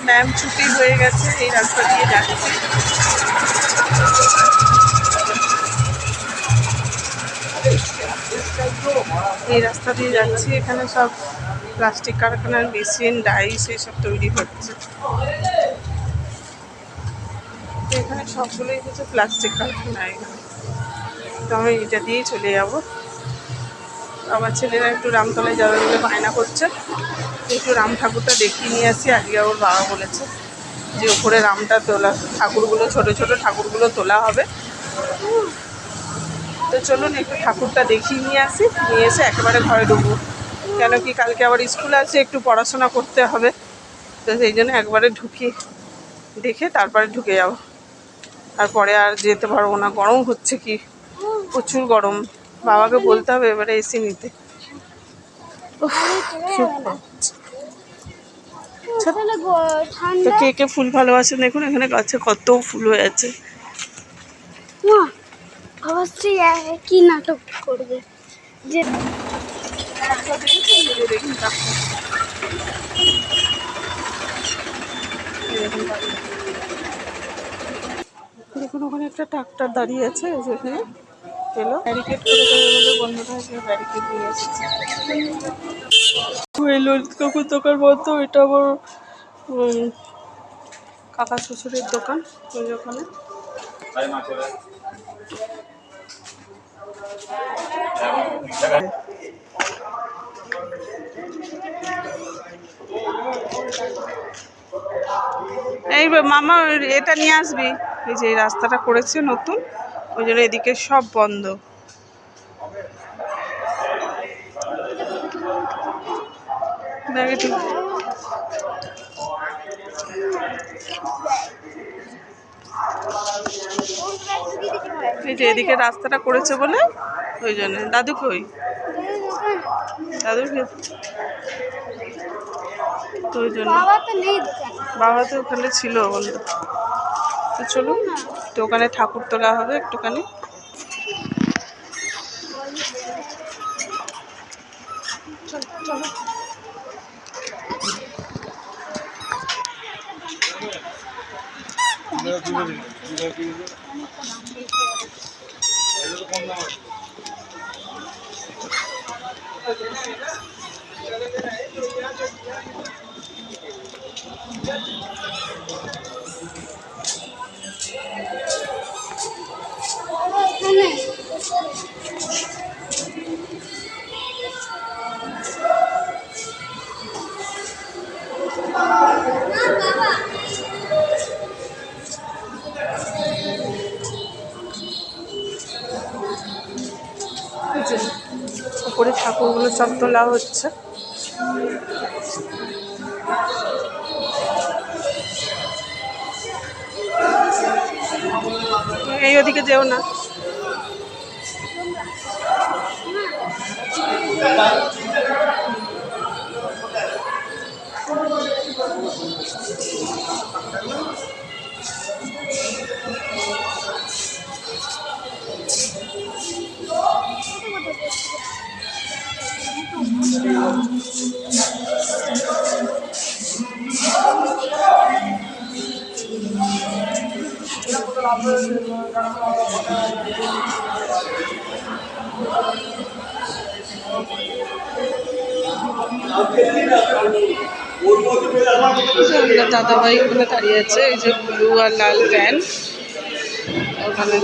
Ma'am ছুটি হয়ে গেছে, এই রাস্তা দিয়ে যাচ্ছি। এই রাস্তা দিয়ে যাচ্ছি, এখানে সব প্লাস্টিক কারখানার মেশিন, ডাইস এইসব তৈরি হচ্ছে। এখানে সবগুলোই হচ্ছে প্লাস্টিক কারখানা। এখানে তো আমি এটা দিয়েই চলে যাব। আমার ছেলেরা একটু রামতলায় যাবে বলে বায়না করছে, একটু রাম ঠাকুরটা দেখিয়ে নিয়ে আসি। আজকে ওর বাবা বলেছে যে ওপরে রামটা তোলা, ঠাকুরগুলো ছোট ছোট ঠাকুরগুলো তোলা হবে। তো চলুন একটু ঠাকুরটা দেখিয়ে নিয়ে আসি, নিয়ে এসে একেবারে ঘরে ঢুকবো। কেন কি কালকে আবার স্কুল আছে, একটু পড়াশোনা করতে হবে। তো সেই জন্য একবারে ঢুকি, দেখে তারপরে ঢুকে যাব। তারপরে আর যেতে পারবো না, গরম হচ্ছে, কি প্রচুর গরম। বাবাকে বলতে হবে এবারে এসি নিতে। তো কে কে ফুল ভালোবাসেন দেখুন, এখানে গাছে কত ফুল হয়ে আছে। অবশ্যই কি নাটক করবে যে দেখুন ওখানে একটা ট্রাক্টর দাঁড়িয়ে আছে, যেখানে এলো ব্যারিকেড করে দেবে বলে বন্ধুরা ব্যারিকেড নিয়ে এসেছে। ললিত কাকুর দোকান বলতো, এটা আবার কাকা শ্বশুরের দোকান। ওই ওখানে এই মামা এটা নিয়ে আসবি। এই যে এই রাস্তাটা করেছে নতুন, ওই জন্য এদিকে সব বন্ধ। এই যে এদিকে রাস্তাটা করেছে বলে ওই জন্য। দাদু কই? দাদুর তো ওই জন্য বাবা তো ওখানে ছিল বললো। তো চলুন, তো ওখানে ঠাকুর তোলা হবে একটুখানি। চলো চলো। উপরে ঠাকুরগুলো সব তোলা হচ্ছে। এই ওদিকে যেও না। দাদাভাই ওখানে দাঁড়িয়ে আছে, এই যে ব্লু আর লাল প্যান্ট ওখানে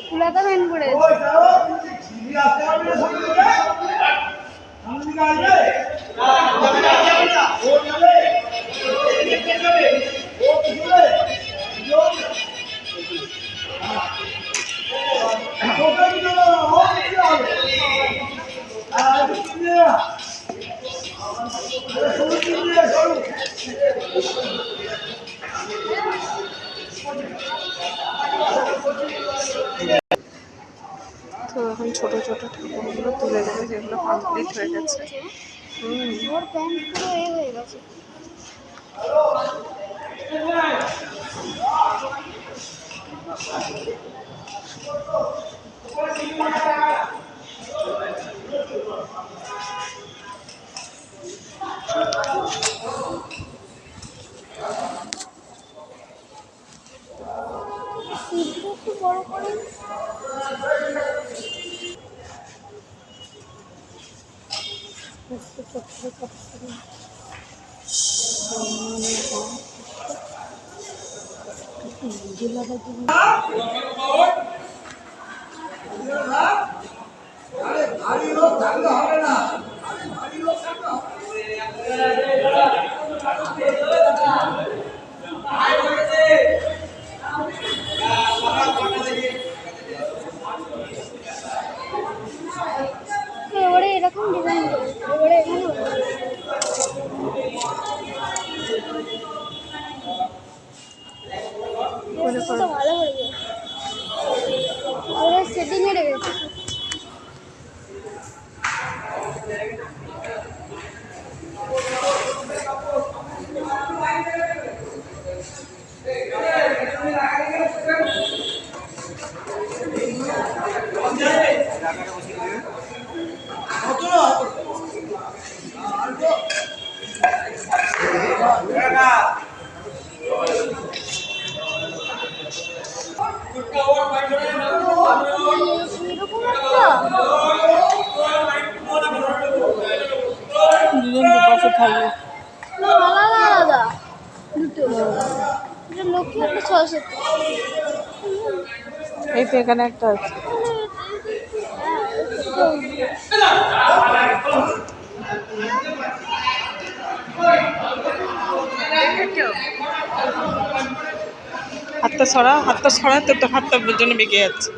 ফুলাতা প্যান্ট পরে তো এখন ছোট ছোট ঠাকুরগুলো তুলে দেবে, যেগুলো কমপ্লিট হয়ে গেছে। ওর প্যান্ট পুরো হয়ে গেছে। একটু বড় করে এবারে এরকম ডিজাইন করে এবারে এখানে তো ভালো হয়ে গেছে। ওরা সেটিংয়ে রেখেছে। এরকম একটা দুজন দুপাশে থাকবে। আলাদা আলাদা দুটো, এটা লক্ষ্মী একটা সরস্বতী। এই তো এখানে একটা আছে। হাতটা ছড়া তো হাতটা জন্য বেঁকে যাচ্ছে।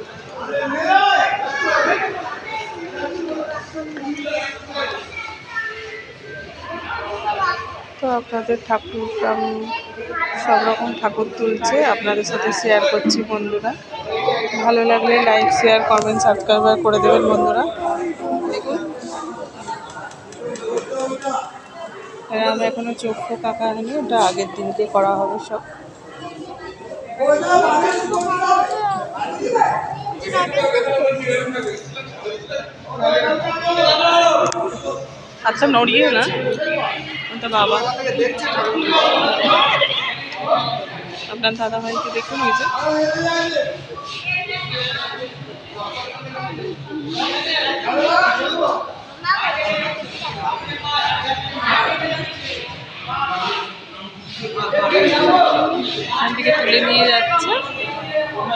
তো আপনাদের ঠাকুর সব রকম ঠাকুর তুলছে, আপনাদের সাথে শেয়ার করছি বন্ধুরা। ভালো লাগলে লাইক, শেয়ার, কমেন্ট, সাবস্ক্রাইব করে দেবেন বন্ধুরা। দেখুন আমি এখনো চোখ ফোক আঁকা হয়নি, ওটা আগের দিনকে করা হবে সব। আচ্ছা নড়িয়ে না, ওটা বাবা। আপনার দাদা ভাইকে দেখুন, ওই যে এখান থেকে তুলে নিয়ে যাচ্ছে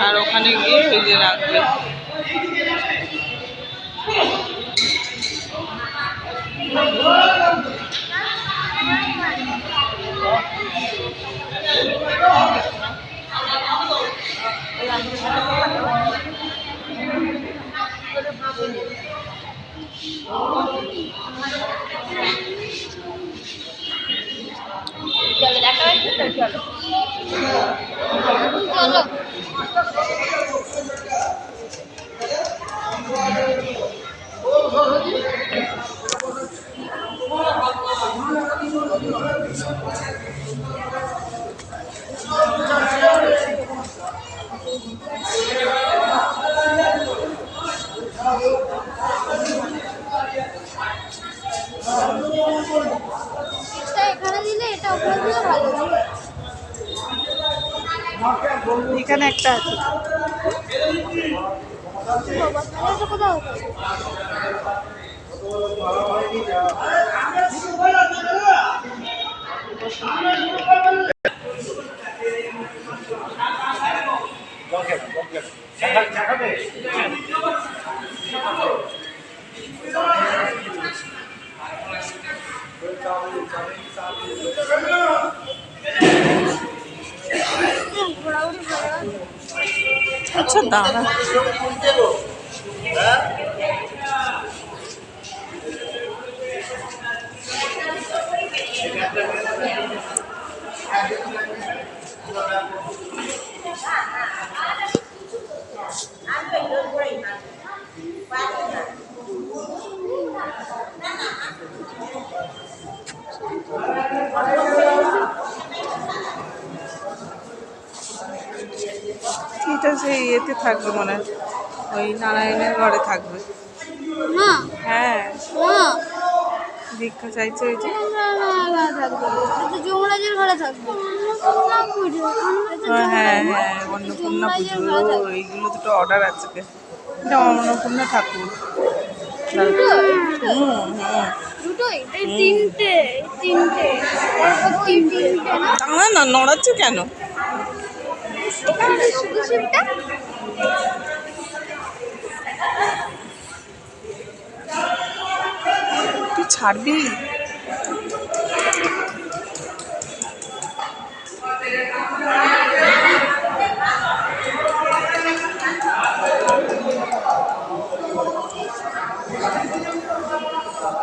আর ওখানে গিয়ে ওই যে রাখবে। এখানে দিলে এটা ওখানে দিলে ভালো হবে। এখানে একটা আছে। বাবা তাহলে এটা কোথাও হবে? আচ্ছা দাঁড়া, এটা সেই ইয়েতে থাকবে মনে হয়, ওই নারায়ণের ঘরে থাকবে। মা হ্যাঁ, মা দীক্ষা চাইছে ওই যে। না না না থাকবে, এটা যমরাজের ঘরে থাকবে। অন্নপূর্ণা পুজো, হ্যাঁ হ্যাঁ, অন্নপূর্ণা পুজো, এইগুলো দুটো অর্ডার আছে। এটা অন্নপূর্ণা ঠাকুর। হুম হুম। দুটোই এই তিনটে তিনটে তিনটে না না না, নড়াচ্ছে কেন? এখানে শুধু শিবটা। তুই ছাড়বি?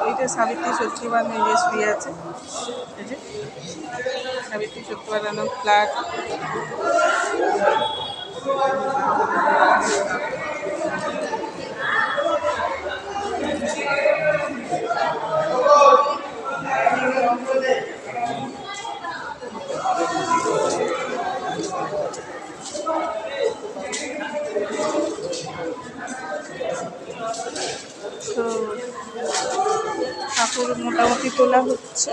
এইটা সাবিত্রী সত্যিবান নিজে শুয়ে আছে। এই যে সাবিত্রী সত্যবান ফ্ল্যাট। তো ঠাকুর মোটামুটি তোলা হচ্ছে।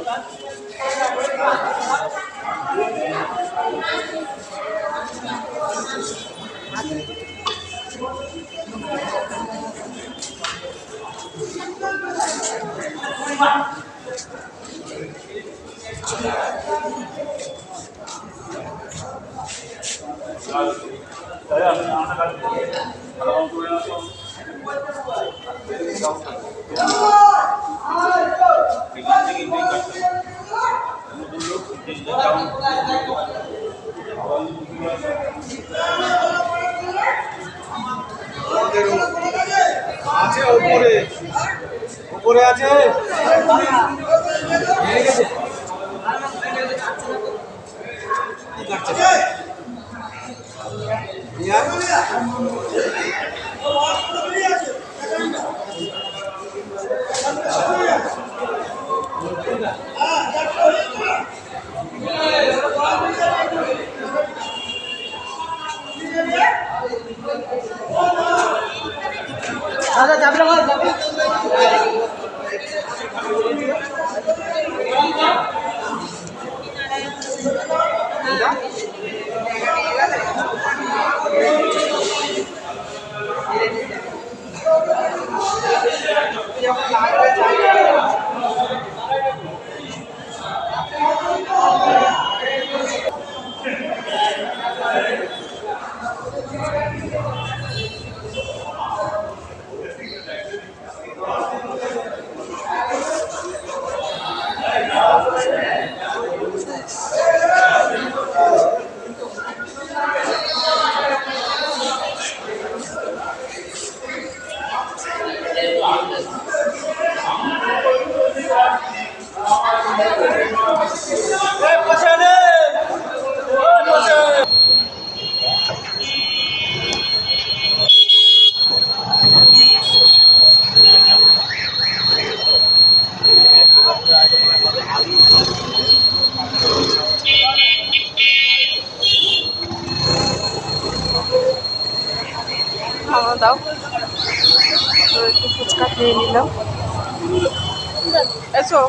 আছে উপরে, উপরে আছে। আচ্ছা যাবে না যাবে। খাওয়া দাও, তো একটু ফুচকা খেয়ে নিলাম। এসো।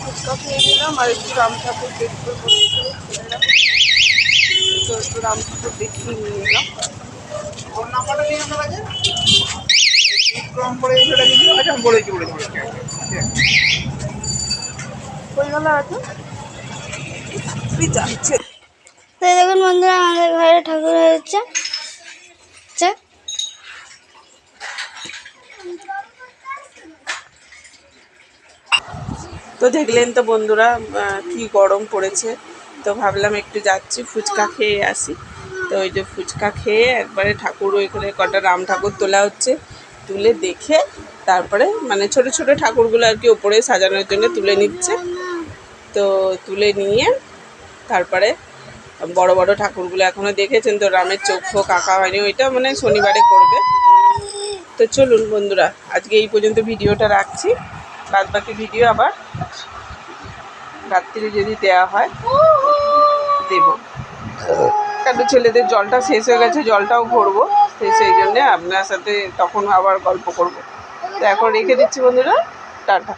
ফুচকা খেয়ে নিলাম আর একটু রাম ঠাকুর দেখতে বসেছিল ছেলেরা, তো একটু রাম ঠাকুর দেখিয়ে নিয়ে এলাম। ওর নাম্বারটা নিয়ে আমার কাছে কম পড়ে সেটা কিন্তু আচ্ছা বলেছি কই গেল আছে তুই যাচ্ছে। তো দেখুন বন্ধুরা, আমাদের ঘরে ঠাকুর হয়েছে। তো দেখলেন তো বন্ধুরা কি গরম পড়েছে, তো ভাবলাম একটু যাচ্ছি ফুচকা খেয়ে আসি। তো ওই যে ফুচকা খেয়ে একবারে ঠাকুর ওইখানে কটা রাম ঠাকুর তোলা হচ্ছে, তুলে দেখে তারপরে মানে ছোট ছোট ঠাকুরগুলো আর কি ওপরে সাজানোর জন্য তুলে নিচ্ছে। তো তুলে নিয়ে তারপরে বড় বড় ঠাকুরগুলো এখনও দেখেছেন তো, রামের চোখ ফোক আঁকা হয়নি, ওইটা মানে শনিবারে করবে। তো চলুন বন্ধুরা, আজকে এই পর্যন্ত ভিডিওটা রাখছি। বাদ বাকি ভিডিও আবার রাত্রিরে যদি দেওয়া হয় দেব। কেন ছেলেদের জলটা শেষ হয়ে গেছে, জলটাও ভরবো, তো সেই জন্যে আপনার সাথে তখন আবার গল্প করব। তো এখন রেখে দিচ্ছি বন্ধুরা, টাটা।